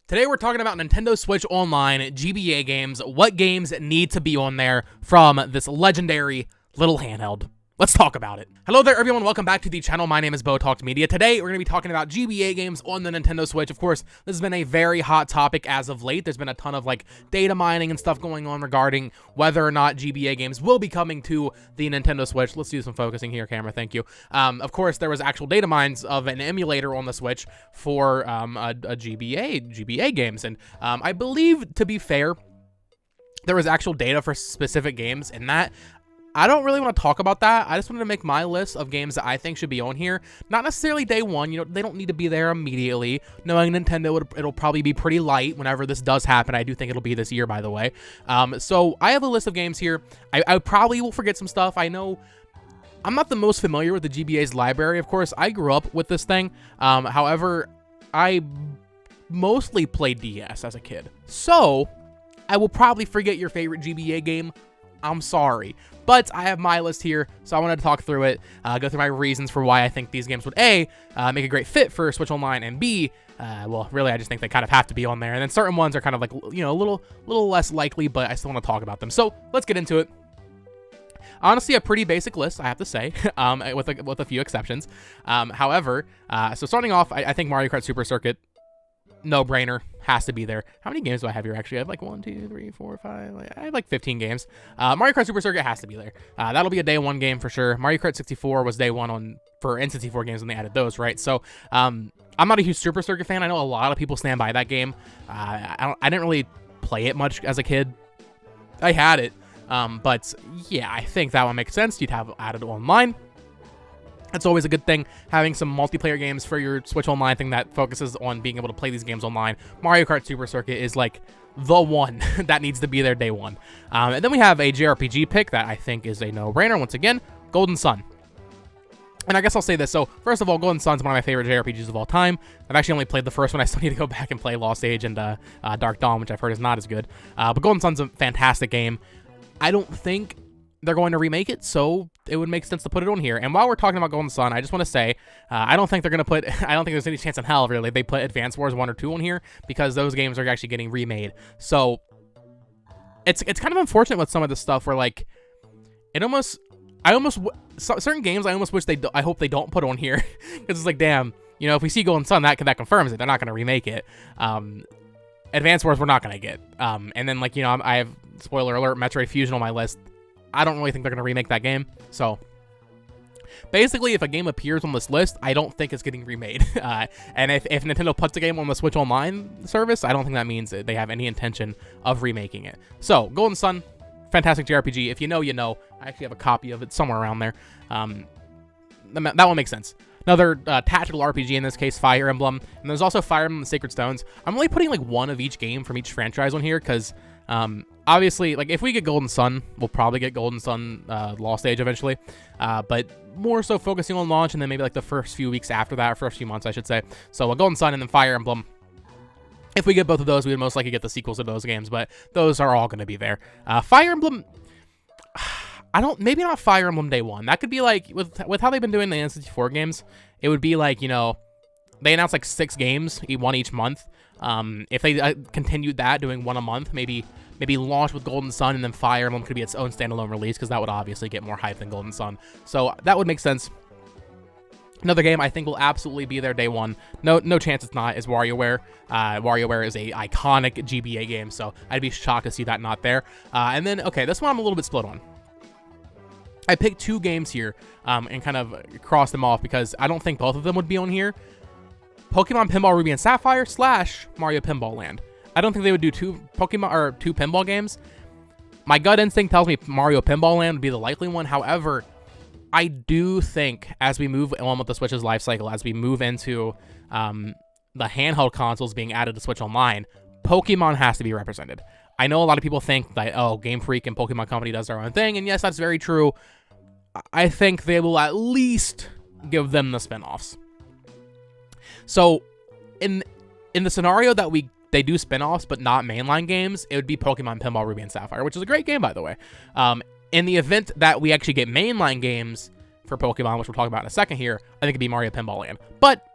Today we're talking about Nintendo Switch Online GBA games, what games need to be on there from this legendary little handheld. Let's talk about it. Hello there everyone, welcome back to the channel. My name is Botalked Media. Today we're going to be talking about GBA games on the Nintendo Switch. Of course, this has been a very hot topic as of late. There's been a ton of data mining and stuff going on regarding whether or not GBA games will be coming to the Nintendo Switch. Let's do some focusing here, camera, thank you. Of course, there was actual data mines of an emulator on the Switch for GBA games, and I believe, to be fair, there was actual data for specific games, and that I don't really want to talk about that. I just wanted to make my list of games that I think should be on here. Not necessarily day one, you know, they don't need to be there immediately. Knowing Nintendo, it'll probably be pretty light whenever this does happen. I do think it'll be this year, by the way. So I have a list of games here. I probably will forget some stuff. I know I'm not the most familiar with the GBA's library. Of course, I grew up with this thing. However, I mostly played DS as a kid. So I will probably forget your favorite GBA game. I'm sorry. But I have my list here, so I wanted to talk through it, go through my reasons for why I think these games would A, make a great fit for Switch Online, and B, well, really, I just think they kind of have to be on there. And then certain ones are kind of a little less likely, but I still want to talk about them. So let's get into it. Honestly, a pretty basic list, I have to say, with a few exceptions. However, so starting off, I think Mario Kart Super Circuit, no-brainer, has to be there. How many games do I have here, actually? I have 1, 2, 3, 4, 5, I have 15 games. Mario Kart Super Circuit has to be there. That'll be a day one game for sure. Mario Kart 64 was day one for N64 games when they added those, right? So, I'm not a huge Super Circuit fan. I know a lot of people stand by that game. I didn't really play it much as a kid. I had it, but yeah, I think that one makes sense. You'd have added online. It's always a good thing having some multiplayer games for your Switch Online thing that focuses on being able to play these games online. Mario Kart Super Circuit is the one that needs to be there day one. And then we have a JRPG pick that I think is a no-brainer. Once again, Golden Sun. And I guess I'll say this. So first of all, Golden Sun's one of my favorite JRPGs of all time. I've actually only played the first one. I still need to go back and play Lost Age and Dark Dawn, which I've heard is not as good. But Golden Sun's a fantastic game. I don't think they're going to remake it, so it would make sense to put it on here. And while we're talking about Golden Sun, I just want to say, I don't think they're going to put, I don't think there's any chance in hell, really, they put Advance Wars 1 or 2 on here, because those games are actually getting remade. So, it's kind of unfortunate with some of this stuff where, certain games I almost wish I hope they don't put on here, because it's damn, you know, if we see Golden Sun, that confirms it. They're not going to remake it. Advance Wars we're not going to get. And then, I have, spoiler alert, Metroid Fusion on my list. I don't really think they're going to remake that game. So, basically, if a game appears on this list, I don't think it's getting remade. And if Nintendo puts a game on the Switch Online service, I don't think that means that they have any intention of remaking it. So, Golden Sun, fantastic JRPG. If you know, you know. I actually have a copy of it somewhere around there. That one makes sense. Another tactical RPG, in this case, Fire Emblem. And there's also Fire Emblem and Sacred Stones. I'm only putting one of each game from each franchise on here because obviously, if we get Golden Sun, we'll probably get Golden Sun Lost Age eventually. But more so focusing on launch and then maybe the first few weeks after that, or first few months, I should say. So Golden Sun and then Fire Emblem. If we get both of those, we would most likely get the sequels to those games, but those are all going to be there. Fire Emblem, maybe not Fire Emblem day one. That could be with how they've been doing the N64 games, it would be they announced 6 games, one each month. If they continued that, doing one a month, maybe launch with Golden Sun and then Fire Emblem could be its own standalone release, because that would obviously get more hype than Golden Sun. So that would make sense. Another game I think will absolutely be there day one. No chance it's not, is Warioware. Warioware is a iconic GBA game, so I'd be shocked to see that not there. And then, okay, this one I'm a little bit split on. I picked 2 games here and kind of crossed them off because I don't think both of them would be on here. Pokemon Pinball Ruby and Sapphire / Mario Pinball Land. I don't think they would do 2 pinball games. My gut instinct tells me Mario Pinball Land would be the likely one. However, I do think as we move on with the Switch's life cycle, as we move into the handheld consoles being added to Switch Online, Pokemon has to be represented. I know a lot of people think that, oh, Game Freak and Pokemon Company does their own thing, and yes, that's very true. I think they will at least give them the spinoffs. So, in the scenario that they do spinoffs but not mainline games, it would be Pokemon Pinball Ruby and Sapphire, which is a great game, by the way. In the event that we actually get mainline games for Pokemon, which we'll talk about in a second here, I think it'd be Mario Pinball Land. But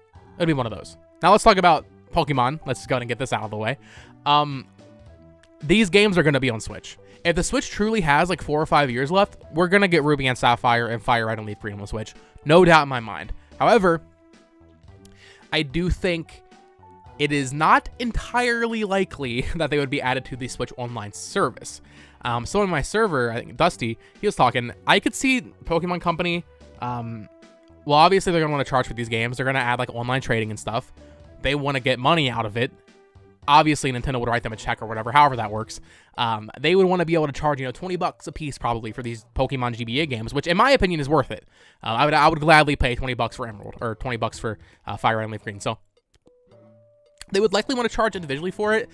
it would be one of those. Now let's talk about Pokemon. Let's just go ahead and get this out of the way. These games are going to be on Switch. If the Switch truly has like 4 or 5 years left, we're going to get Ruby and Sapphire and Fire Red and Leaf Green on the Switch. No doubt in my mind. However, I do think it is not entirely likely that they would be added to the Switch Online service. So in my server, I think Dusty, he was talking, I could see Pokemon Company, well, obviously they're going to want to charge for these games. They're going to add like online trading and stuff. They want to get money out of it. Obviously, Nintendo would write them a check or whatever, however that works. They would want to be able to charge, you know, $20 a piece probably for these Pokemon GBA games, which in my opinion is worth it. I would gladly pay $20 for Emerald or $20 for Fire Red and Leaf Green. So they would likely want to charge individually for it.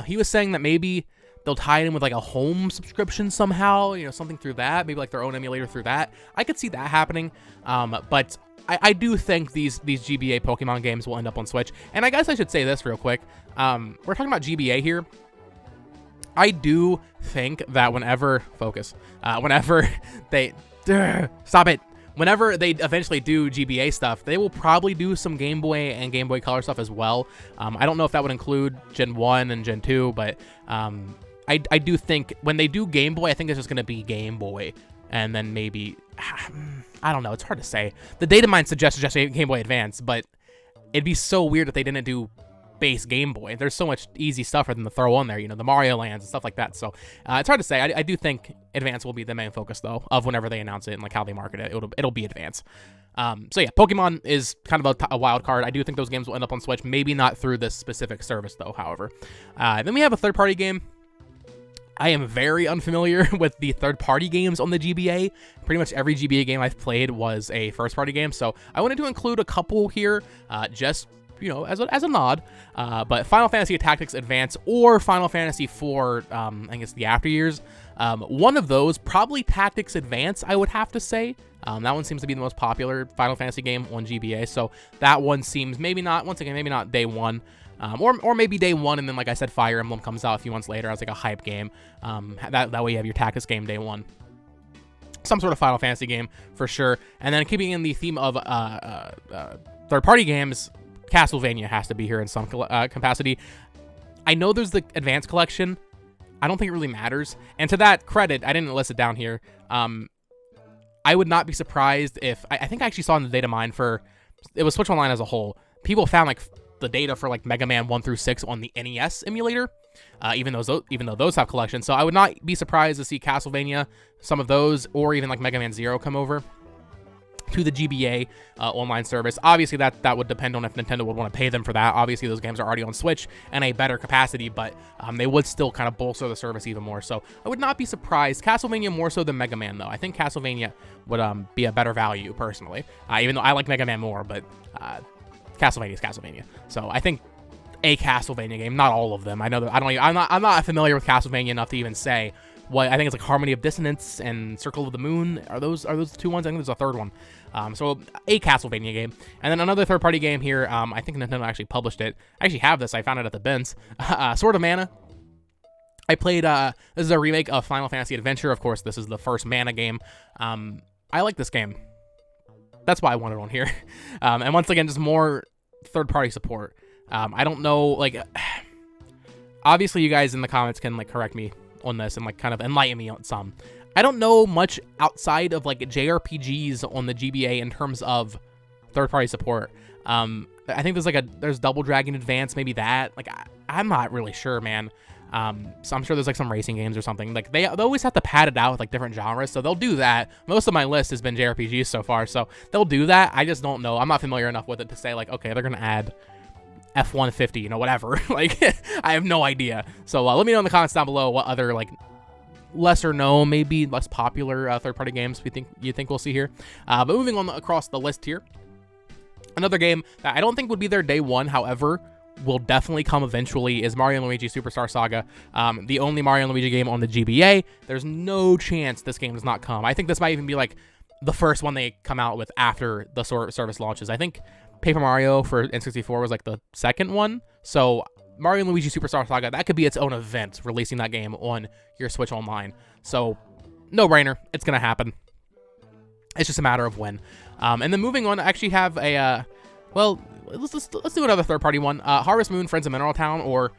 He was saying that maybe they'll tie it in with like a home subscription somehow, you know, something through that, maybe like their own emulator through that. I could see that happening, but I do think these GBA Pokemon games will end up on Switch. And I guess I should say this real quick. We're talking about GBA here. I do think that whenever they stop it. Whenever they eventually do GBA stuff, they will probably do some Game Boy and Game Boy Color stuff as well. I don't know if that would include Gen 1 and Gen 2, but I do think when they do Game Boy, I think it's just going to be Game Boy. And then maybe, I don't know, it's hard to say. The data mine suggests just Game Boy Advance, but it'd be so weird if they didn't do base Game Boy. There's so much easy stuff for them to throw on there, you know, the Mario Lands and stuff like that. So it's hard to say. I do think Advance will be the main focus, though, of whenever they announce it and like how they market it. It'll be Advance. So yeah, Pokemon is kind of a wild card. I do think those games will end up on Switch. Maybe not through this specific service, though, however. Then we have a third-party game. I am very unfamiliar with the third-party games on the GBA. Pretty much every GBA game I've played was a first-party game, so I wanted to include a couple here, just, you know, as a nod. But Final Fantasy Tactics Advance or Final Fantasy IV, I guess the after years. One of those, probably Tactics Advance, I would have to say. That one seems to be the most popular Final Fantasy game on GBA, so that one seems maybe not, once again, maybe not day one. Or maybe day one, and then, like I said, Fire Emblem comes out a few months later as like a hype game. That way you have your Tactics game day one. Some sort of Final Fantasy game for sure. And then keeping in the theme of third-party games, Castlevania has to be here in some capacity. I know there's the Advanced Collection. I don't think it really matters. And to that credit, I didn't list it down here. I would not be surprised if I think I actually saw in the data mine for it was Switch Online as a whole. People found like the data for like Mega Man 1 through 6 on the NES emulator, even though those have collections. So I would not be surprised to see Castlevania, some of those, or even like Mega Man 0 come over to the GBA online service. Obviously, that would depend on if Nintendo would want to pay them for that. Obviously, those games are already on Switch and a better capacity, but they would still kind of bolster the service even more. So I would not be surprised. Castlevania more so than Mega Man, though. I think Castlevania would be a better value, personally. Even though I like Mega Man more, but Castlevania is Castlevania. So I think a Castlevania game, not all of them. I know that I'm not familiar with Castlevania enough to even say what. I think it's like Harmony of Dissonance and Circle of the Moon. Are those the two ones? I think there's a third one. So a Castlevania game, and then another third-party game here. I think Nintendo actually published it. I actually have this. I found it at the bins. Sword of Mana. I played. This is a remake of Final Fantasy Adventure. Of course, this is the first Mana game. I like this game. That's why I want it on here. And once again, just more third-party support. I don't know, like, obviously you guys in the comments can like correct me on this and like kind of enlighten me on some. I don't know much outside of like JRPGs on the GBA in terms of third-party support. I think there's Double Dragon Advance, maybe that. Like, I'm not really sure, man. So I'm sure there's like some racing games or something. Like they always have to pad it out with like different genres, so they'll do that. Most of my list has been JRPGs so far, so they'll do that. I just don't know. I'm not familiar enough with it to say like, okay, they're gonna add F-150, you know, whatever. Like, I have no idea. So let me know in the comments down below what other like lesser known, maybe less popular third-party games you think we'll see here. But moving on across the list here, another game that I don't think would be there day one, however, will definitely come eventually, is Mario & Luigi Superstar Saga. The only Mario & Luigi game on the GBA. There's no chance this game does not come. I think this might even be like the first one they come out with after the service launches. I think Paper Mario for N64 was like the second one. So Mario & Luigi Superstar Saga, that could be its own event, releasing that game on your Switch Online. So no-brainer, it's going to happen. It's just a matter of when. And then moving on, I actually have well, let's do another third-party one. Harvest Moon, Friends of Mineral Town, or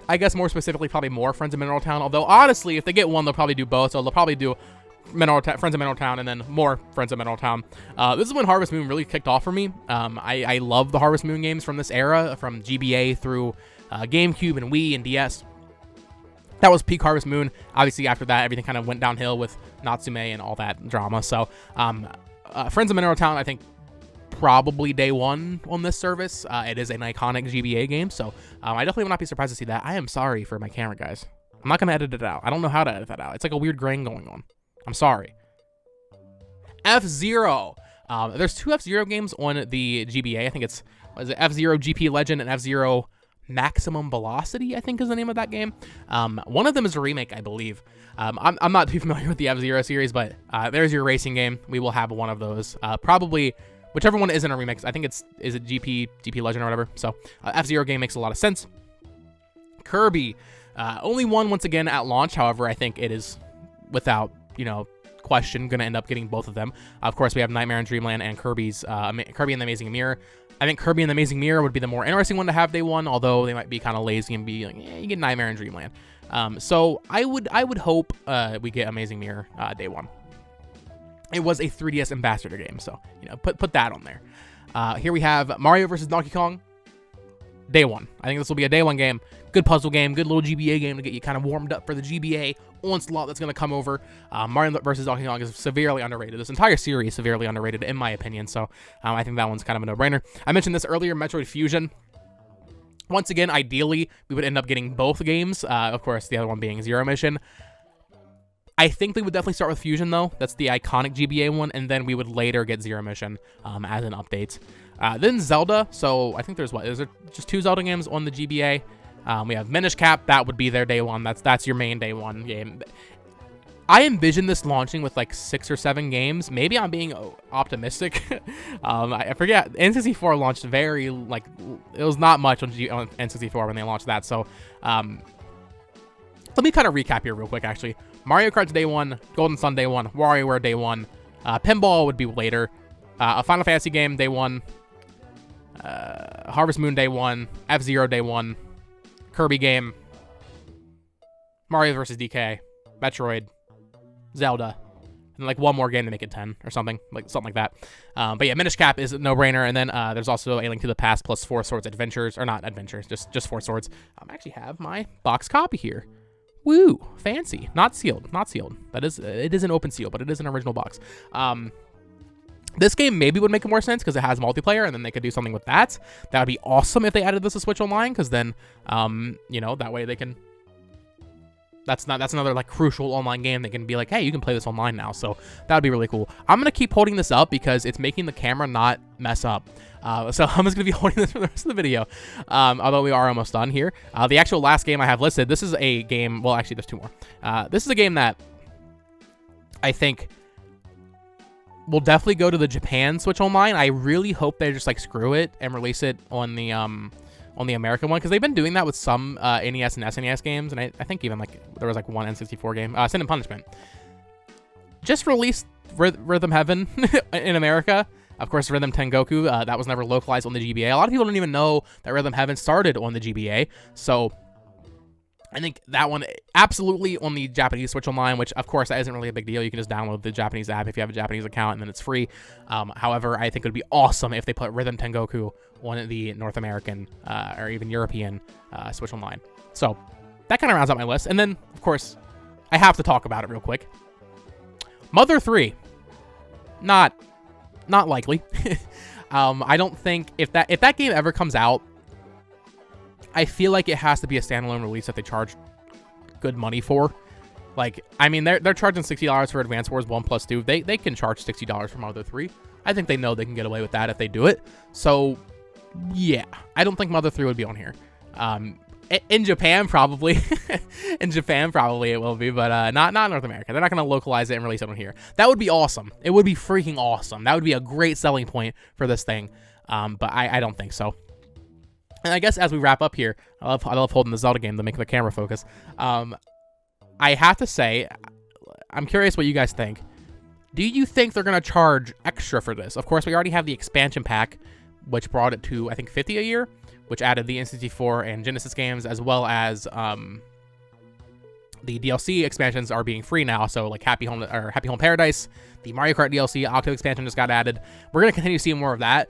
I guess more specifically, probably more Friends of Mineral Town. Although, honestly, if they get one, they'll probably do both. So they'll probably do Friends of Mineral Town and then more Friends of Mineral Town. This is when Harvest Moon really kicked off for me. I love the Harvest Moon games from this era, from GBA through GameCube and Wii and DS. That was peak Harvest Moon. Obviously, after that, everything kind of went downhill with Natsume and all that drama. So, Friends of Mineral Town, I think, probably day one on this service. It is an iconic GBA game, so I definitely would not be surprised to see that. I am sorry for my camera, guys. I'm not going to edit it out. I don't know how to edit that out. It's like a weird grain going on. I'm sorry. F-Zero. There's 2 F-Zero games on the GBA. I think it's F-Zero GP Legend and F-Zero Maximum Velocity, I think is the name of that game. One of them is a remake, I believe. I'm not too familiar with the F-Zero series, but there's your racing game. We will have one of those. Probably whichever one isn't a remix. I think is it GP Legend or whatever. So F-Zero game makes a lot of sense. Kirby. Only one once again at launch. However, I think it is without, question, going to end up getting both of them. Of course, we have Nightmare in Dreamland and Kirby and the Amazing Mirror. I think Kirby and the Amazing Mirror would be the more interesting one to have day one, although they might be kind of lazy and be like, you get Nightmare in Dreamland. So I would hope we get Amazing Mirror day one. It was a 3DS ambassador game, so put that on there. Here we have Mario vs. Donkey Kong. Day one. I think this will be a day one game. Good puzzle game, good little GBA game to get you kind of warmed up for the GBA onslaught that's going to come over. Mario vs. Donkey Kong is severely underrated. This entire series is severely underrated, in my opinion, so I think that one's kind of a no-brainer. I mentioned this earlier, Metroid Fusion. Once again, ideally, we would end up getting both games. Of course, the other one being Zero Mission. I think they would definitely start with Fusion, though. That's the iconic GBA one, and then we would later get Zero Mission as an update. Then Zelda. So I think is there just 2 Zelda games on the GBA? We have Minish Cap. That would be their day one. That's your main day one game. I envision this launching with like 6 or 7 games. Maybe I'm being optimistic. I forget. N64 launched very, it was not much on N64 when they launched that. So let me kind of recap here real quick, actually. Mario Kart's day one, Golden Sun day one, WarioWare day one, Pinball would be later, a Final Fantasy game day one, Harvest Moon day one, F-Zero day one, Kirby game, Mario vs. DK, Metroid, Zelda, and like one more game to make it 10 or something like that. But yeah, Minish Cap is a no-brainer, and then there's also A Link to the Past plus 4 Swords Adventures, or not Adventures, just 4 Swords. I actually have my box copy here. Woo, fancy. Not sealed. It is an open seal, but it is an original box. This game maybe would make more sense because it has multiplayer, and then they could do something with that. That would be awesome if they added this to Switch Online, because then, that way they can. That's another like crucial online game. They can be like, hey, you can play this online now. So that would be really cool. I'm gonna keep holding this up because it's making the camera not mess up. So I'm just gonna be holding this for the rest of the video. Although we are almost done here. The actual last game I have listed. This is a game. Well, actually, there's 2 more. This is a game that I think will definitely go to the Japan Switch Online. I really hope they just like screw it and release it on the American one, because they've been doing that with some NES and SNES games, and I think even like there was like one N64 game, Sin and Punishment. Just released Rhythm Heaven in America. Of course, Rhythm Tengoku, that was never localized on the GBA. A lot of people don't even know that Rhythm Heaven started on the GBA, so I think that one absolutely on the Japanese Switch Online, which of course that isn't really a big deal. You can just download the Japanese app if you have a Japanese account, and then it's free. However, I think it would be awesome if they put Rhythm Tengoku on the North American or even European Switch Online. So that kind of rounds out my list. And then, of course, I have to talk about it real quick. Mother 3. Not likely. I don't think if that game ever comes out, I feel like it has to be a standalone release that they charge good money for. Like, I mean, they're charging $60 for Advance Wars 1 plus 2. They can charge $60 for Mother 3. I think they know they can get away with that if they do it. So, yeah, I don't think Mother 3 would be on here. In Japan, probably. In Japan, probably it will be, but not North America. They're not going to localize it and release it on here. That would be awesome. It would be freaking awesome. That would be a great selling point for this thing. But I don't think so. And I guess as we wrap up here, I love holding the Zelda game to make the camera focus. I have to say, I'm curious what you guys think. Do you think they're going to charge extra for this? Of course, we already have the expansion pack, which brought it to, I think, 50 a year, which added the N64 and Genesis games, as well as the DLC expansions are being free now. So like Happy Home Paradise, the Mario Kart DLC, Octo expansion just got added. We're going to continue seeing more of that.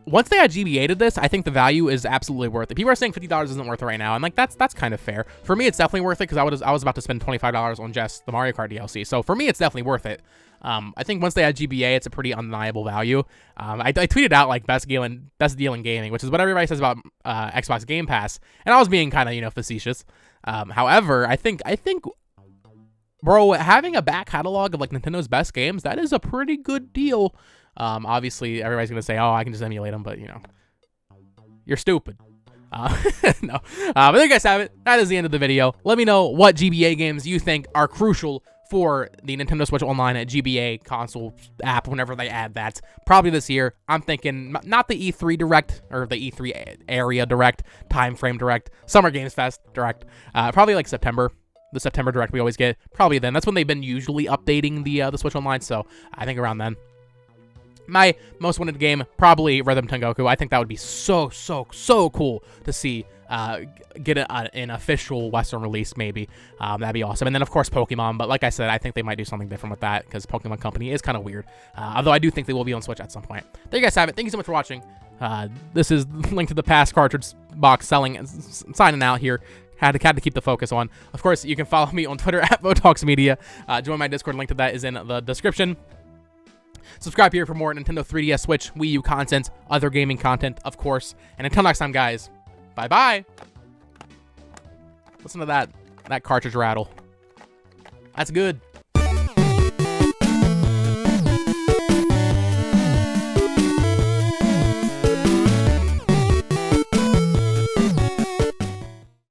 Once they had GBA'd this, I think the value is absolutely worth it. People are saying $50 isn't worth it right now, and like that's kind of fair. For me, it's definitely worth it because I was about to spend $25 on just the Mario Kart DLC. So for me, it's definitely worth it. I think once they add GBA, it's a pretty undeniable value. I tweeted out like best deal in gaming, which is what everybody says about Xbox Game Pass, and I was being kind of facetious. However, I think bro, having a back catalog of like Nintendo's best games, that is a pretty good deal. Obviously, everybody's gonna say, "Oh, I can just emulate them," but you're stupid. No. But there you guys have it. That is the end of the video. Let me know what GBA games you think are crucial for the Nintendo Switch Online at GBA console app whenever they add that. Probably this year. I'm thinking not the E3 Direct or the E3 Area Direct, Time Frame Direct, Summer Games Fest Direct. Probably like September. The September Direct we always get. Probably then. That's when they've been usually updating the Switch Online, so I think around then. My most wanted game, probably Rhythm Tengoku. I think that would be so cool to see get an official Western release, maybe. That'd be awesome. And then, of course, Pokemon. But like I said, I think they might do something different with that because Pokemon Company is kind of weird. Although I do think they will be on Switch at some point. There you guys have it. Thank you so much for watching. This is Link to the Past cartridge box signing out here. Had to keep the focus on. Of course, you can follow me on Twitter at BoTalksMedia. Join my Discord. Link to that is in the description. Subscribe here for more Nintendo 3DS, Switch, Wii U content, other gaming content, of course. And until next time, guys, bye-bye. Listen to that cartridge rattle. That's good.